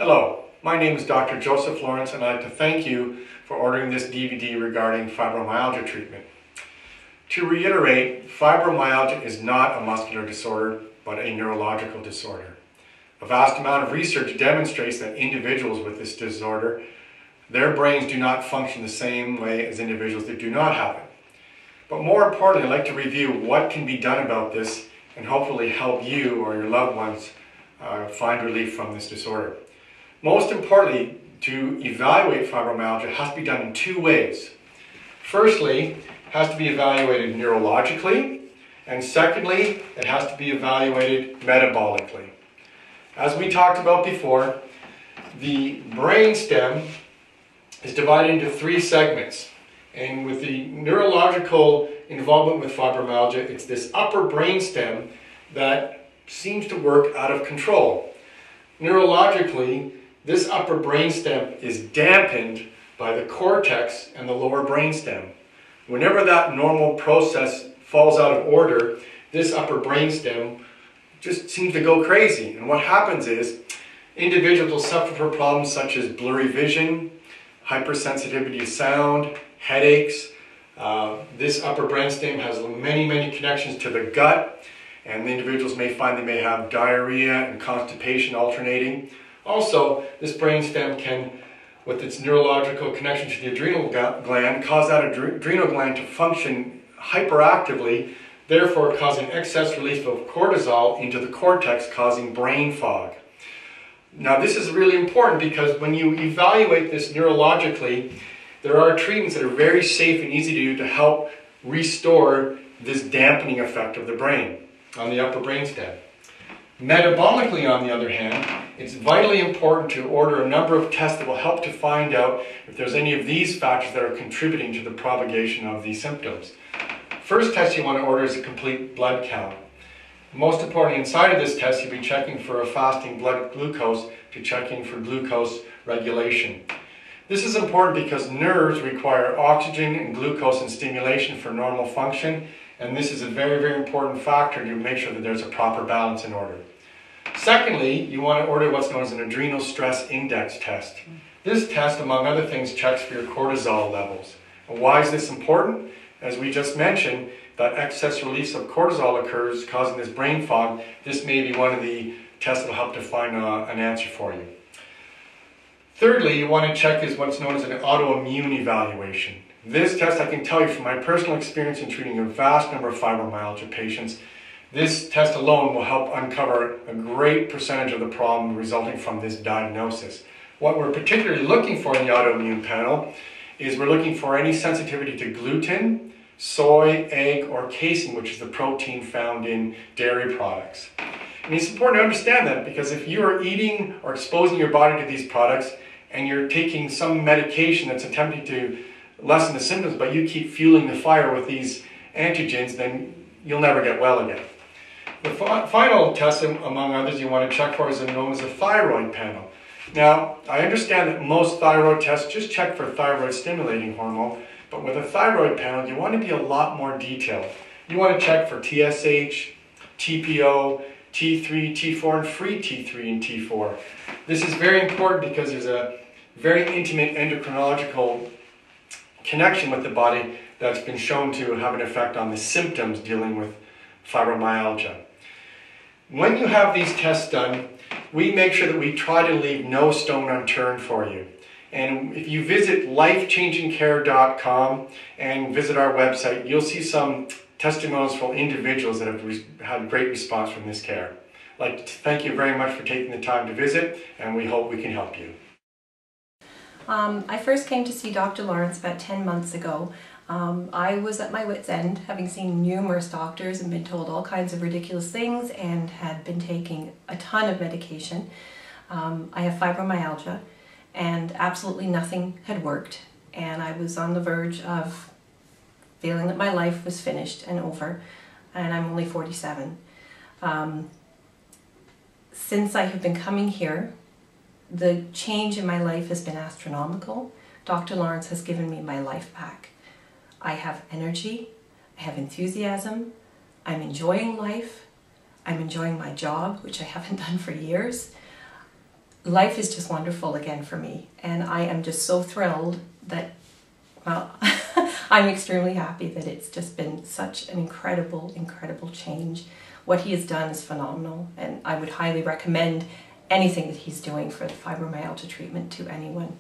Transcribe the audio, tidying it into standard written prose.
Hello, my name is Dr. Joseph Lawrence and I'd like to thank you for ordering this DVD regarding fibromyalgia treatment. To reiterate, fibromyalgia is not a muscular disorder, but a neurological disorder. A vast amount of research demonstrates that individuals with this disorder, their brains do not function the same way as individuals that do not have it. But more importantly, I'd like to review what can be done about this and hopefully help you or your loved ones find relief from this disorder. Most importantly, to evaluate fibromyalgia has to be done in two ways. Firstly, it has to be evaluated neurologically, and secondly, it has to be evaluated metabolically. As we talked about before, the brainstem is divided into three segments, and with the neurological involvement with fibromyalgia, it's this upper brainstem that seems to work out of control. Neurologically, this upper brainstem is dampened by the cortex and the lower brainstem. Whenever that normal process falls out of order, this upper brainstem just seems to go crazy. And what happens is individuals will suffer from problems such as blurry vision, hypersensitivity to sound, headaches. This upper brainstem has many connections to the gut, and the individuals may find they may have diarrhea and constipation alternating. Also, this brainstem can, with its neurological connection to the adrenal gland, cause that adrenal gland to function hyperactively, therefore causing excess release of cortisol into the cortex, causing brain fog. Now, this is really important because when you evaluate this neurologically, there are treatments that are very safe and easy to do to help restore this dampening effect of the brain on the upper brainstem. Metabolically, on the other hand, it's vitally important to order a number of tests that will help to find out if there's any of these factors that are contributing to the propagation of these symptoms. First test you want to order is a complete blood count. Most importantly, inside of this test, you'll be checking for a fasting blood glucose to checking for glucose regulation. This is important because nerves require oxygen and glucose and stimulation for normal function, and this is a very important factor to make sure that there's a proper balance in order. Secondly, you want to order what's known as an adrenal stress index test. This test, among other things, checks for your cortisol levels. And why is this important? As we just mentioned, that excess release of cortisol occurs, causing this brain fog. This may be one of the tests that will help to find an answer for you. Thirdly, you want to check is what's known as an autoimmune evaluation. This test, I can tell you from my personal experience in treating a vast number of fibromyalgia patients, this test alone will help uncover a great percentage of the problem resulting from this diagnosis. What we're particularly looking for in the autoimmune panel is we're looking for any sensitivity to gluten, soy, egg, or casein, which is the protein found in dairy products. And it's important to understand that because if you are eating or exposing your body to these products and you're taking some medication that's attempting to lessen the symptoms, but you keep fueling the fire with these antigens, then you'll never get well again. The final test, among others, you want to check for is known as a thyroid panel. Now, I understand that most thyroid tests just check for thyroid stimulating hormone, but with a thyroid panel, you want to be a lot more detailed. You want to check for TSH, TPO, T3, T4, and free T3 and T4. This is very important because there's a very intimate endocrinological connection with the body that's been shown to have an effect on the symptoms dealing with fibromyalgia. When you have these tests done, we make sure that we try to leave no stone unturned for you. And if you visit lifechangingcare.com and visit our website, you'll see some testimonials from individuals that have had great response from this care. I'd like to thank you very much for taking the time to visit, and we hope we can help you. I first came to see Dr. Lawrence about 10 months ago. I was at my wit's end, having seen numerous doctors and been told all kinds of ridiculous things and had been taking a ton of medication. I have fibromyalgia and absolutely nothing had worked, and I was on the verge of feeling that my life was finished and over, and I'm only 47. Since I have been coming here, the change in my life has been astronomical. Dr. Lawrence has given me my life back. I have energy, I have enthusiasm, I'm enjoying life, I'm enjoying my job, which I haven't done for years. life is just wonderful again for me, and I am just so thrilled that, well, I'm extremely happy that it's just been such an incredible, incredible change. What he has done is phenomenal, and I would highly recommend anything that he's doing for the fibromyalgia treatment to anyone.